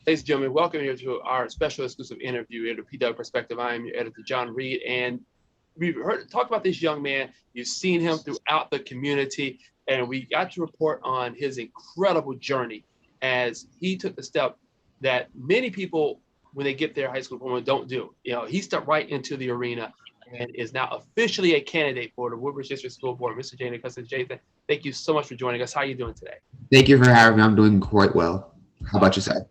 Ladies and gentlemen, welcome here to our special exclusive interview in the PW Perspective. I am your editor, John Reed, and we've heard talk about this young man. You've seen him throughout the community, and we got to report on his incredible journey as he took the step that many people, when they get their high school diploma, don't do. He stepped right into the arena and is now officially a candidate for the Woodbridge District School Board. Mr. Jaylen Custis, Jaylen, thank you so much for joining us. How are you doing today? Thank you for having me. I'm doing quite well. How about yourself?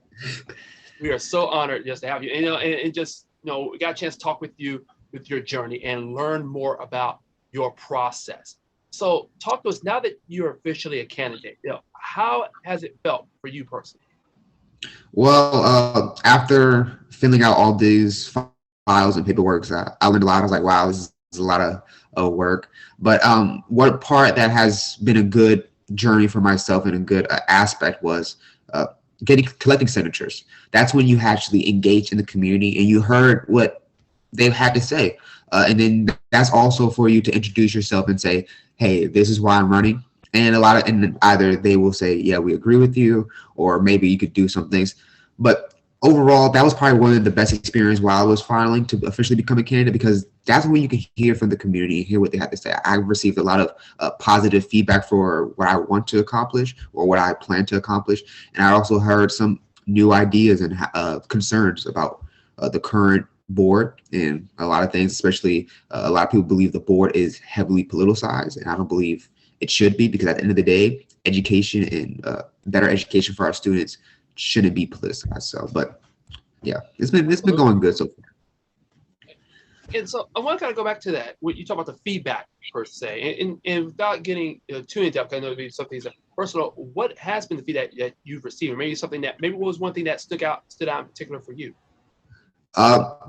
We are so honored just to have you. And just, we got a chance to talk with you with your journey and learn more about your process. So talk to us now that you're officially a candidate. How has it felt for you personally? Well, after filling out all these files and paperwork, I learned a lot. I was like, wow, this is a lot of work. But what part that has been a good journey for myself and a good aspect was collecting signatures. That's when you actually engage in the community and you heard what they've had to say. And then that's also for you to introduce yourself and say, hey, this is why I'm running. And and either they will say, yeah, we agree with you, or maybe you could do some things. But overall, that was probably one of the best experiences while I was filing to officially become a candidate, because that's when you can hear from the community, hear what they have to say. I received a lot of positive feedback for what I want to accomplish or what I plan to accomplish. And I also heard some new ideas and concerns about the current board and a lot of things, especially a lot of people believe the board is heavily politicized, and I don't believe it should be, because at the end of the day, education and better education for our students shouldn't be politicized. So, but yeah, it's been going good so far. And so I want to kind of go back to that. When you talk about the feedback per se, and without getting too in depth, I know it'd be something that's personal. What has been the feedback that you've received, or maybe what was one thing that stood out in particular for you?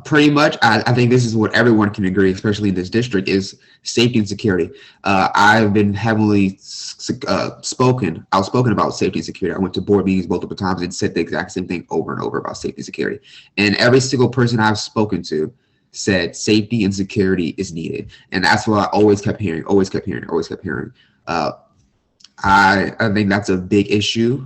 Pretty much, I think this is what everyone can agree, especially in this district, is safety and security. I've been heavily outspoken about safety and security. I went to board meetings multiple times and said the exact same thing over and over about safety and security. And every single person I've spoken to said safety and security is needed. And that's what I always kept hearing. I think that's a big issue.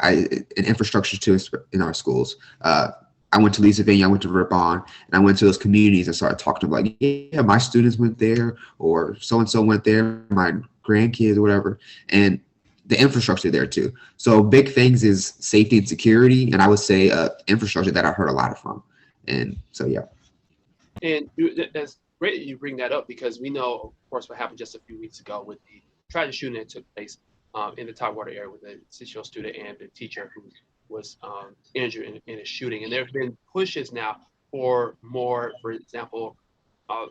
In infrastructure too in our schools. I went to Lisa Vineyard, I went to Ripon, and I went to those communities and started talking to them like, yeah, my students went there, or so-and-so went there, my grandkids or whatever, and the infrastructure there too. So big things is safety and security, and I would say infrastructure that I heard a lot from. And so, yeah. And that's great that you bring that up, because we know, of course, what happened just a few weeks ago with the tragic shooting that took place in the Tidewater area with a 6-year-old student and the teacher who was injured in a shooting. And there have been pushes now for more, for example,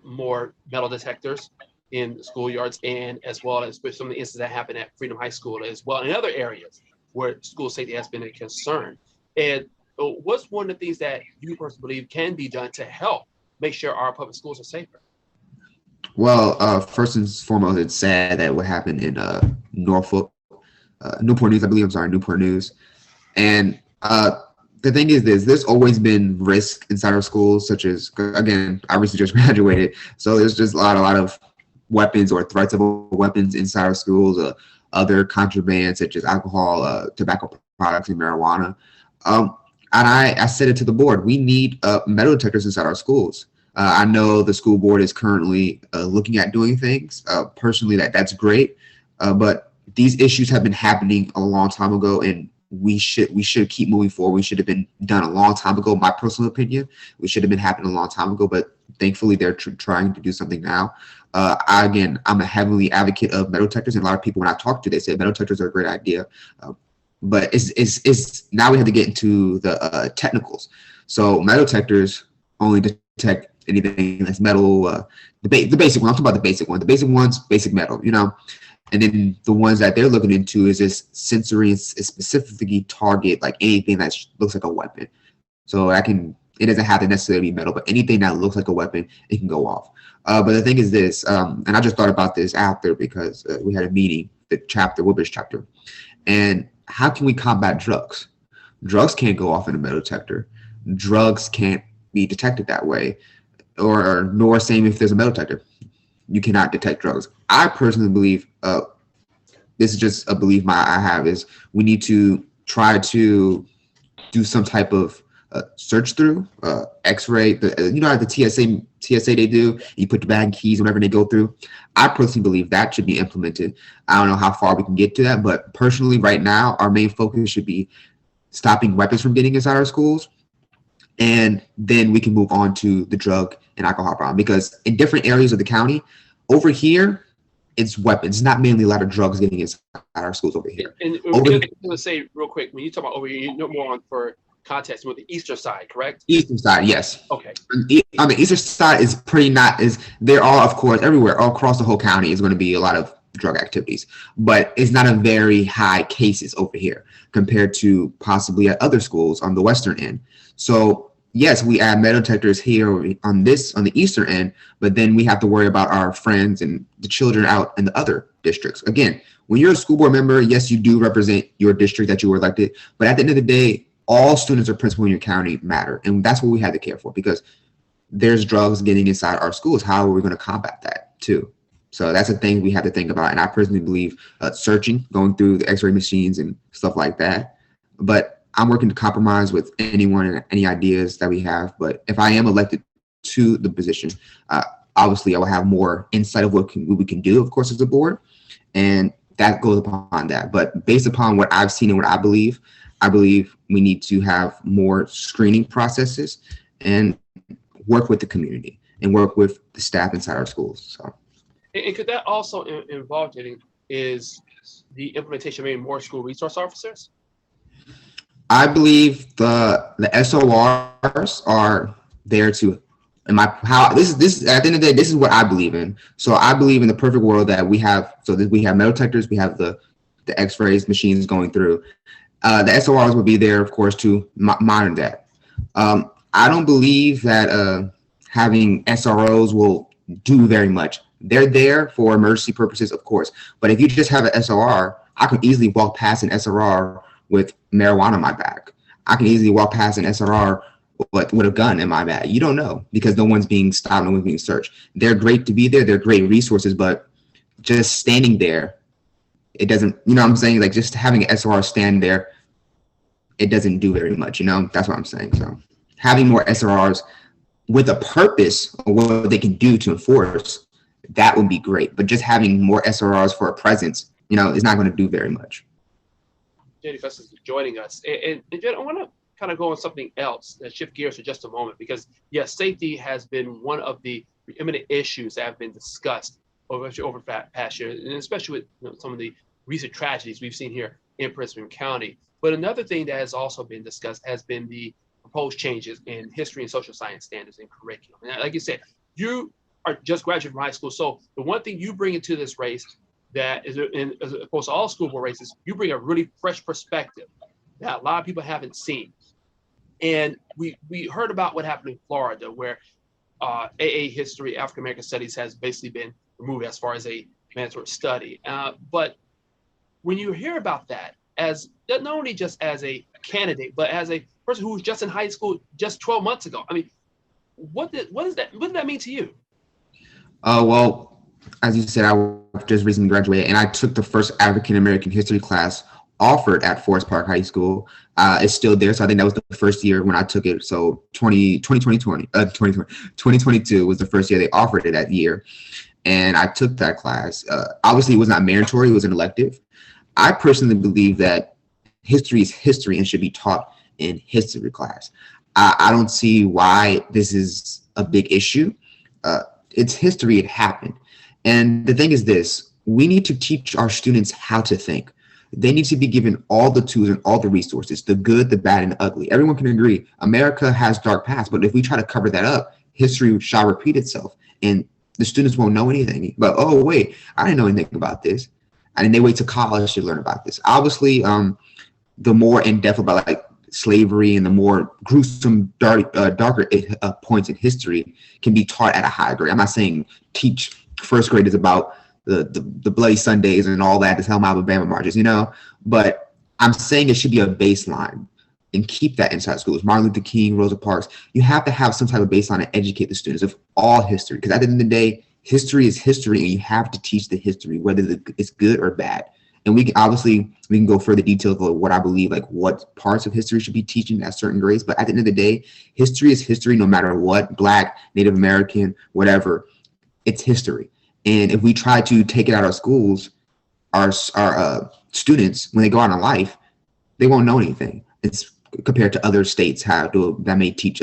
more metal detectors in the schoolyards, and as well as with some of the incidents that happened at Freedom High School, as well in other areas where school safety has been a concern. And what's one of the things that you personally believe can be done to help make sure our public schools are safer? Well, first and foremost, it's sad that what happened in Newport News. And the thing is there's always been risk inside our schools, such as, again, I recently just graduated. So there's just a lot of weapons or threats of weapons inside our schools, other contraband such as alcohol, tobacco products, and marijuana. And I said it to the board, we need metal detectors inside our schools. I know the school board is currently looking at doing things. Personally, that's great. But these issues have been happening a long time ago, and we should keep moving forward. We should have been done a long time ago. My personal opinion, we should have been happening a long time ago, but thankfully they're trying to do something now. I'm a heavily advocate of metal detectors, and a lot of people when I talk to, they say metal detectors are a great idea. But it's now we have to get into the technicals. So metal detectors only detect anything that's metal. The basic one. I'm talking about the basic one. The basic one's basic metal, And then the ones that they're looking into is this sensory and specifically target like anything that looks like a weapon. So it doesn't have to necessarily be metal, but anything that looks like a weapon, it can go off. But the thing is this, and I just thought about this after because we had a meeting, the Woodbridge chapter, and how can we combat drugs? Drugs can't go off in a metal detector. Drugs can't be detected that way, or nor same if there's a metal detector. You cannot detect drugs. I personally believe, this is just a belief I have, is we need to try to do some type of search through, X-ray, you know, the TSA they do. You put the bag keys whenever they go through. I personally believe that should be implemented. I don't know how far we can get to that, but personally, right now, our main focus should be stopping weapons from getting inside our schools, and then we can move on to the drug and alcohol problem. Because in different areas of the county, over here, it's weapons. It's not mainly a lot of drugs getting inside our schools over here. And I'm going to say real quick, when you talk about over here, you know more on for context with the eastern side, correct? Eastern side, yes. Okay. On the eastern side is pretty they're all, of course, everywhere, all across the whole county is going to be a lot of drug activities, but it's not a very high cases over here compared to possibly at other schools on the western end. So yes, we add metal detectors here on the eastern end, but then we have to worry about our friends and the children out in the other districts. Again, when you're a school board member, yes, you do represent your district that you were elected, but at the end of the day, all students or principal in your county matter. And that's what we had to care for, because there's drugs getting inside our schools. How are we going to combat that too? So that's a thing we have to think about. And I personally believe searching, going through the X-ray machines and stuff like that. But I'm working to compromise with anyone and any ideas that we have. But if I am elected to the position, obviously I will have more insight of what we can do, of course, as a board. And that goes upon that. But based upon what I've seen and what I believe we need to have more screening processes and work with the community and work with the staff inside our schools. So. And could that also involve is the implementation of maybe more school resource officers? I believe the SORs are there to, this at the end of the day, this is what I believe in. So I believe in the perfect world that we have metal detectors, we have the X-rays machines going through. The SORs will be there, of course, to monitor that. I don't believe that having SROs will do very much. They're there for emergency purposes, of course. But if you just have an SOR, I can easily walk past an SRR with marijuana in my bag. I can easily walk past an SRR with a gun in my bag. You don't know, because no one's being stopped, no one's being searched. They're great to be there. They're great resources, but just standing there, it doesn't, you know what I'm saying? Like, just having an SRR stand there, it doesn't do very much, you know? That's what I'm saying. So having more SRRs with a purpose of what they can do to enforce, that would be great. But just having more SRRs for a presence, you know, is not going to do very much. Jaylen Custis is joining us. And Jen, I want to kind of go on something else, shift gears for just a moment, because yes, safety has been one of the preeminent issues that have been discussed over past year, and especially with some of the recent tragedies we've seen here in Prince William County. But another thing that has also been discussed has been the proposed changes in history and social science standards and curriculum. And like you said, you are just graduated from high school. So the one thing you bring into this race that is, as opposed to all school board races, you bring a really fresh perspective that a lot of people haven't seen. And we heard about what happened in Florida, where AA history, African American studies has basically been removed as far as a mandatory study. But when you hear about that, as not only just as a candidate, but as a person who was just in high school just 12 months ago, I mean, what did that mean to you? Well, as you said, I just recently graduated, and I took the first African American history class offered at Forest Park High School. It's still there, so I think that was the first year when I took it. So 2022 was the first year they offered it that year, and I took that class. Obviously, it was not mandatory; it was an elective. I personally believe that history is history and should be taught in history class. I don't see why this is a big issue. It's history, it happened. And the thing is this, we need to teach our students how to think. They need to be given all the tools and all the resources, the good, the bad, and the ugly. Everyone can agree, America has dark past, but if we try to cover that up, history shall repeat itself. And the students won't know anything. But, oh, wait, I didn't know anything about this. And they wait to college to learn about this. Obviously, the more in-depth about like slavery and the more gruesome, darker points in history can be taught at a higher grade. I'm not saying teach first graders about the Bloody Sundays and all that, the Selma, Alabama marches, you know, but I'm saying it should be a baseline and keep that inside schools. Martin Luther King, Rosa Parks, you have to have some type of baseline and educate the students of all history, because at the end of the day, history is history, and you have to teach the history, whether it's good or bad. And we can obviously we can go further details of what I believe, like what parts of history should be teaching at certain grades. But at the end of the day, history is history, no matter what, Black, Native American, whatever. It's history. And if we try to take it out of schools, our students, when they go out in life, they won't know anything. It's compared to other states that may teach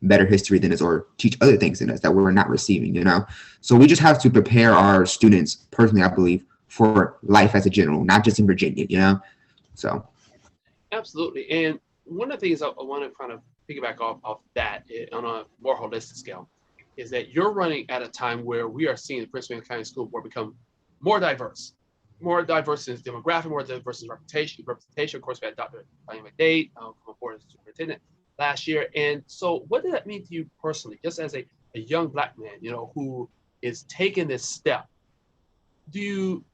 better history than us or teach other things than us that we're not receiving, you know? So we just have to prepare our students, personally, I believe, for life as a general, not just in Virginia, you know? So. Absolutely. And one of the things I want to kind of piggyback off that on a more holistic scale is that you're running at a time where we are seeing the Prince William County School Board become more diverse in its demographic, more diverse in representation. Of course, we had Dr. McDade come aboard as superintendent last year. And so what does that mean to you personally, just as a young Black man, you know, who is taking this step? Do you,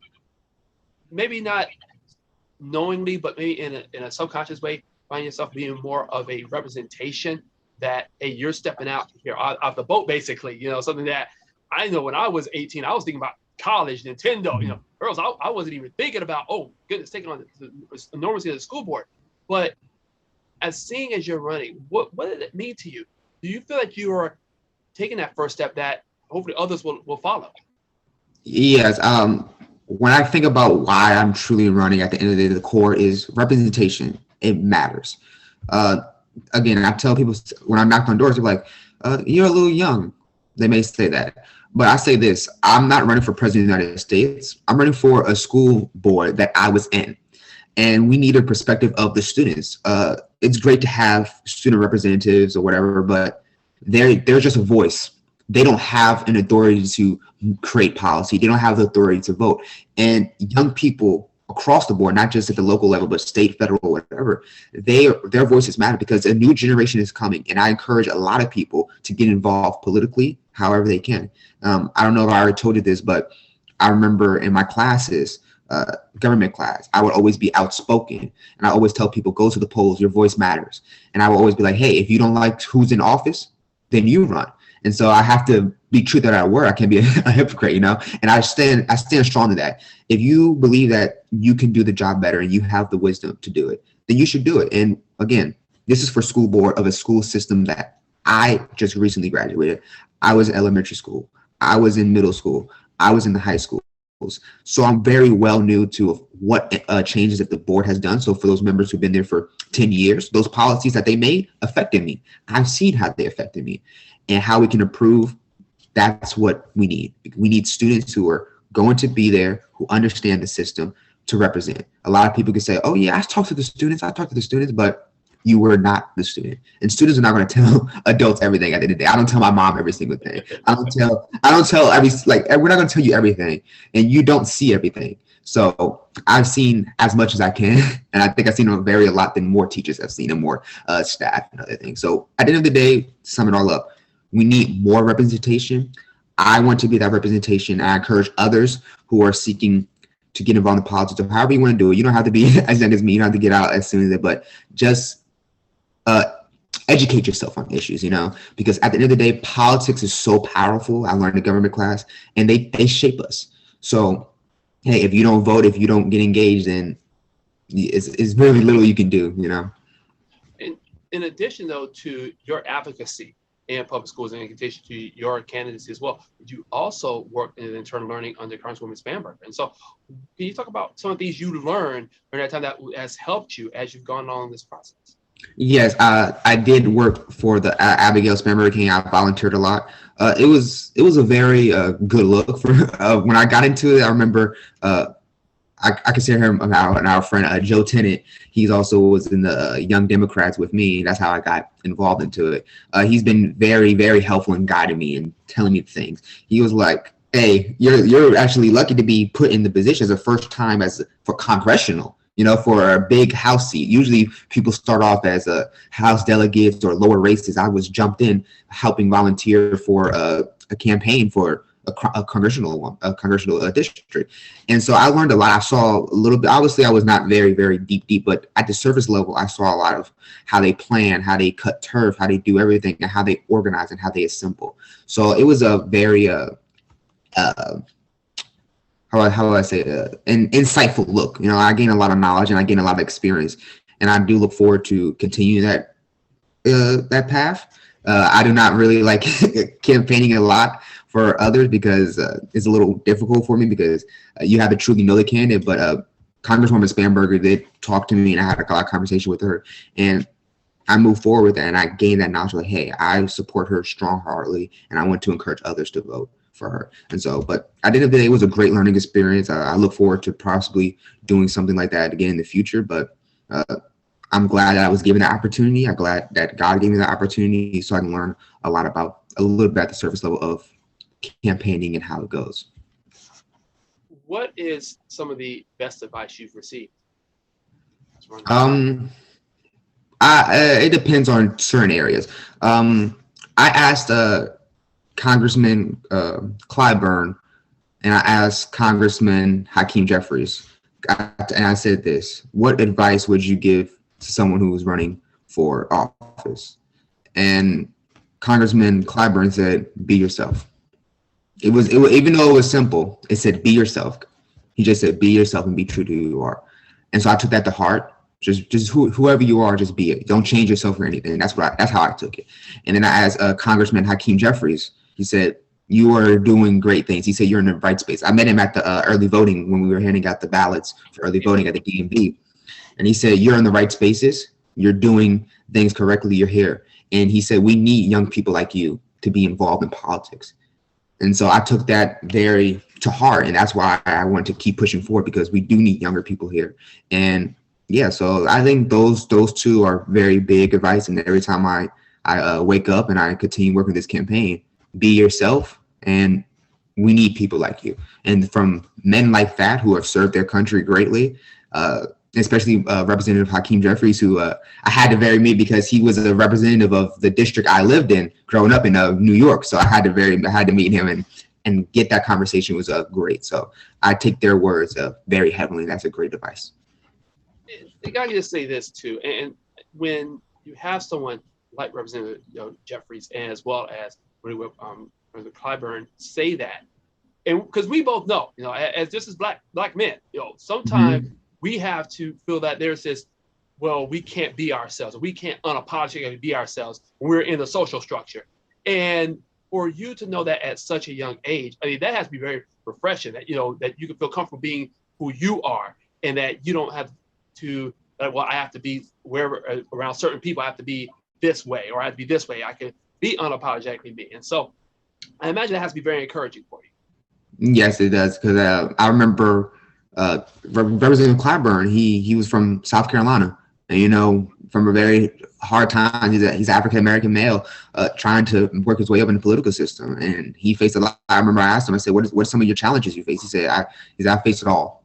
maybe not knowingly, but maybe in a subconscious way, find yourself being more of a representation that, hey, you're stepping out here off the boat, basically, you know, something that I know when I was 18, I was thinking about college, Nintendo, you know, girls, I wasn't even thinking about, oh, goodness, taking on the enormity of the school board. But as you're running, what did it mean to you? Do you feel like you are taking that first step that hopefully others will follow? Yes. When I think about why I'm truly running, at the end of the day, the core is representation. It matters. Again, I tell people when I knock on doors, they're like, you're a little young. They may say that. But I say this, I'm not running for president of the United States. I'm running for a school board that I was in. And we need a perspective of the students. It's great to have student representatives or whatever, but they're just a voice. They don't have an authority to create policy. They don't have the authority to vote. And young people across the board, not just at the local level, but state, federal, whatever, their voices matter because a new generation is coming. And I encourage a lot of people to get involved politically, however they can. I don't know if I already told you this, but I remember in my classes, government class, I would always be outspoken. And I always tell people, go to the polls, your voice matters. And I would always be like, hey, if you don't like who's in office, then you run. And so I have to be true that I work. I can't be a hypocrite, you know, and I stand strong to that. If you believe that you can do the job better and you have the wisdom to do it, then you should do it. And again, this is for school board of a school system that I just recently graduated. I was in elementary school. I was in middle school. I was in the high schools. So I'm very well new to what changes that the board has done. So for those members who've been there for 10 years, those policies that they made affected me. I've seen how they affected me and how we can improve. That's what we need. We need students who are going to be there, who understand the system to represent. A lot of people can say, oh yeah, I talked to the students, but you were not the student. And students are not going to tell adults everything at the end of the day. I don't tell my mom every single thing. I don't tell we're not going to tell you everything, and you don't see everything. So I've seen as much as I can, and I think I've seen a lot than more teachers have seen and more staff and other things. So at the end of the day, to sum it all up, we need more representation. I want to be that representation. I encourage others who are seeking to get involved in politics, or however you want to do it. You don't have to be as young as me. You don't have to get out as soon as it, but just educate yourself on issues, you know, because at the end of the day, politics is so powerful. I learned in government class, and they shape us. So, hey, if you don't vote, if you don't get engaged, then it's very little you can do, you know. In addition, though, to your advocacy in public schools and in addition to your candidacy as well, you also work in internal learning under Congresswoman Spanberger. And so can you talk about some of these you learned during that time that has helped you as you've gone along this process? Yes, I did work for the Abigail Spanberger King. I volunteered a lot. It was a very good look for when I got into it. I remember I consider him our friend Joe Tennant. He's also was in the Young Democrats with me. That's how I got involved into it. He's been very, very helpful in guiding me and telling me things. He was like, "Hey, you're actually lucky to be put in the position as a first time for congressional. You know, for a big House seat. Usually people start off as House delegates or lower races. I was jumped in helping volunteer for a campaign for a congressional district. And so I learned a lot. I saw a little bit, obviously I was not very, very deep, but at the surface level, I saw a lot of how they plan, how they cut turf, how they do everything, and how they organize and how they assemble. So it was a very, how do I say an insightful look. You know, I gain a lot of knowledge and I gain a lot of experience, and I do look forward to continue that path. I do not really like campaigning a lot for others because it's a little difficult for me because you have to truly know the candidate. But Congresswoman Spamberger did talk to me, and I had a lot of conversation with her, and I moved forward with that, and I gained that knowledge. Like, hey, I support her strong-heartedly, and I want to encourage others to vote for her. And so, but at the end of the day, it was a great learning experience. I look forward to possibly doing something like that again in the future. But I'm glad that I was given the opportunity. I'm glad that God gave me the opportunity so I can learn a little bit at the surface level of campaigning and how it goes. What is some of the best advice you've received? It depends on certain areas. I asked Congressman Clyburn, and I asked Congressman Hakeem Jeffries, and I said this: what advice would you give to someone who was running for office? And Congressman Clyburn said, be yourself. It was even though it was simple, it said be yourself. He just said be yourself and be true to who you are. And so I took that to heart. Just whoever you are, just be it. Don't change yourself for anything. That's how I took it. And then I asked Congressman Hakeem Jeffries. He said, you are doing great things. He said, you're in the right space. I met him at the early voting when we were handing out the ballots for early voting at the DMV. And he said, you're in the right spaces. You're doing things correctly. You're here. And he said, we need young people like you to be involved in politics. And so I took that very to heart. And that's why I want to keep pushing forward, because we do need younger people here. And yeah, so I think those two are very big advice. And every time I wake up and I continue working this campaign, be yourself, and we need people like you. And from men like that who have served their country greatly, especially Representative Hakeem Jeffries, who I had to meet because he was a representative of the district I lived in growing up in New York. So I had to meet him and get that conversation. Was great. So I take their words very heavily. That's a great advice. I got to say this too, and when you have someone like Representative Jeffries, and as well as Representative Clyburn say that, and because we both know, as just as black men, sometimes we have to feel that there's this, well, we can't be ourselves, we can't unapologetically be ourselves when we're in the social structure, and for you to know that at such a young age, I mean, that has to be very refreshing. That that you can feel comfortable being who you are, and that you don't have to, well, I have to be wherever around certain people, I have to be this way, or I have to be this way. I can be unapologetically me. And so I imagine that has to be very encouraging for you. Yes, it does. Because I remember Representative Clyburn, he was from South Carolina, and from a very hard time. He's an African-American male trying to work his way up in the political system. And he faced a lot. I remember I asked him, I said, what are some of your challenges you face? He said, I face it all.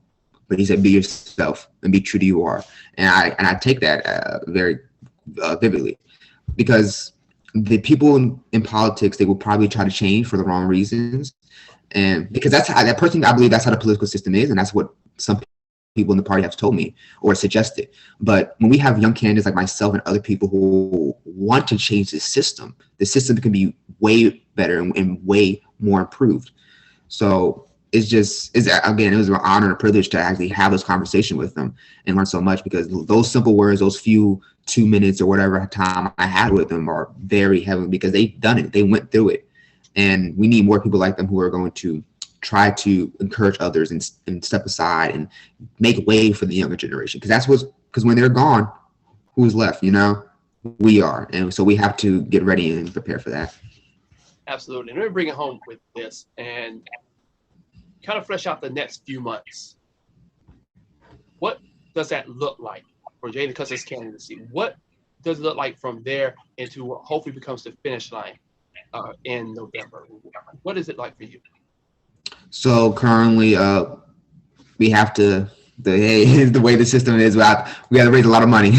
But he said, be yourself and be true to who you are. And I take that very vividly, because the people in politics, they will probably try to change for the wrong reasons. And because I believe that's how the political system is. And that's what some people in the party have told me or suggested. But when we have young candidates like myself and other people who want to change the system can be way better and way more improved. So it was an honor and a privilege to actually have this conversation with them and learn so much, because those simple words, those few 2 minutes or whatever time I had with them are very heavy, because they've done it. They went through it. And we need more people like them who are going to try to encourage others and step aside and make way for the younger generation. Because when they're gone, who's left? We are. And so we have to get ready and prepare for that. Absolutely. And we're going to bring it home with this and kind of flesh out the next few months. What does that look like for Jaylen Custis' candidacy? What does it look like from there into what hopefully becomes the finish line in November? What is it like for you? So currently, we have to, the way the system is, we have to raise a lot of money.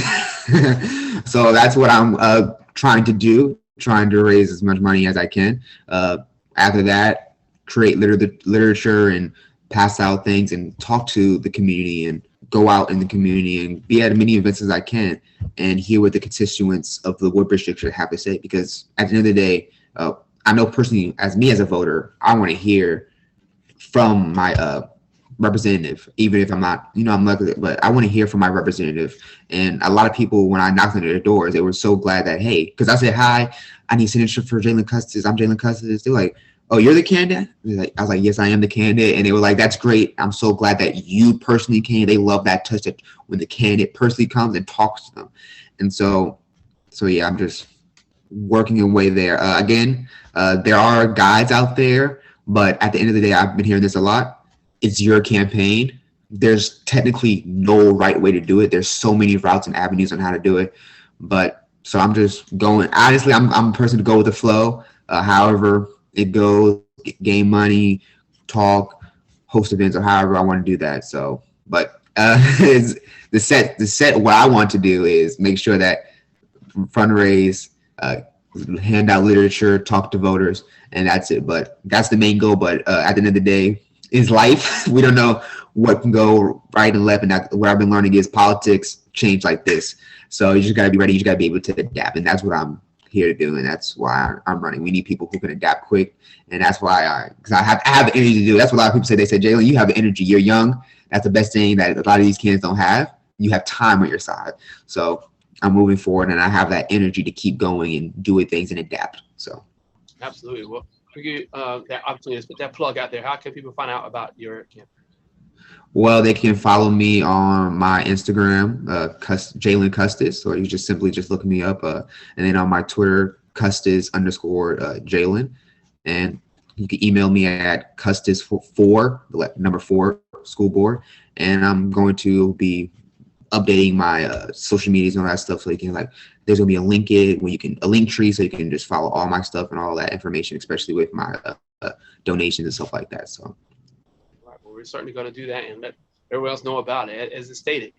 So that's what I'm trying to do, trying to raise as much money as I can. After that, create literature and pass out things and talk to the community and go out in the community and be at as many events as I can and hear what the constituents of the Woodbridge District have to say. Because at the end of the day, I know personally, as a voter, I want to hear from my representative, even if I'm not, I'm lucky, but I want to hear from my representative. And a lot of people, when I knocked on their doors, they were so glad that, hey, because I said, hi, I need signature for Jaylen Custis. I'm Jaylen Custis. They're like, oh, you're the candidate? I was like, yes, I am the candidate. And they were like, that's great. I'm so glad that you personally came. They love that touch, that when the candidate personally comes and talks to them. And so yeah, I'm just working away there. Again, there are guides out there, but at the end of the day, I've been hearing this a lot. It's your campaign. There's technically no right way to do it. There's so many routes and avenues on how to do it. But so I'm just going, honestly, I'm a person to go with the flow. However it goes, gain money, talk, host events, or however I want to do that. So, but it's the set, what I want to do is make sure that fundraise, hand out literature, talk to voters, and that's it. But that's the main goal. But at the end of the day, is life. We don't know what can go right and left, and what I've been learning is politics change like this. So you just got to be ready. You just got to be able to adapt, and that's what I'm here to do, and that's why I'm running. We need people who can adapt quick, and that's why because I have the energy to do it. That's what a lot of people say. They say, Jaylen, you have the energy. You're young. That's the best thing that a lot of these kids don't have. You have time on your side. So I'm moving forward, and I have that energy to keep going and doing things and adapt. So absolutely. Well, for you, that opportunity, let's put that plug out there. How can people find out about your campaign? Well, they can follow me on my Instagram, Jaylen Custis, or you just simply look me up, and then on my Twitter, Custis_Jaylen, and you can email me at Custis4, the number 4, school board, and I'm going to be updating my social medias and all that stuff, so you can there's gonna be a link tree, so you can just follow all my stuff and all that information, especially with my donations and stuff like that. So. All right, well, we're certainly going to do that and let everyone else know about it. As it stated,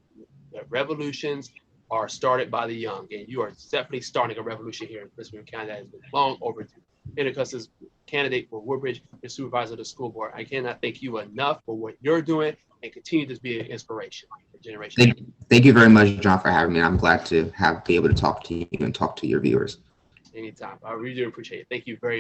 that revolutions are started by the young, and you are definitely starting a revolution here in Prince William County that has been long overdue. Jaylen Custis, candidate for Woodbridge and supervisor of the school board. I cannot thank you enough for what you're doing, and continue to be an inspiration for generations. Thank you very much, John, for having me. I'm glad to be able to talk to you and talk to your viewers. Anytime. I really do appreciate it. Thank you very much.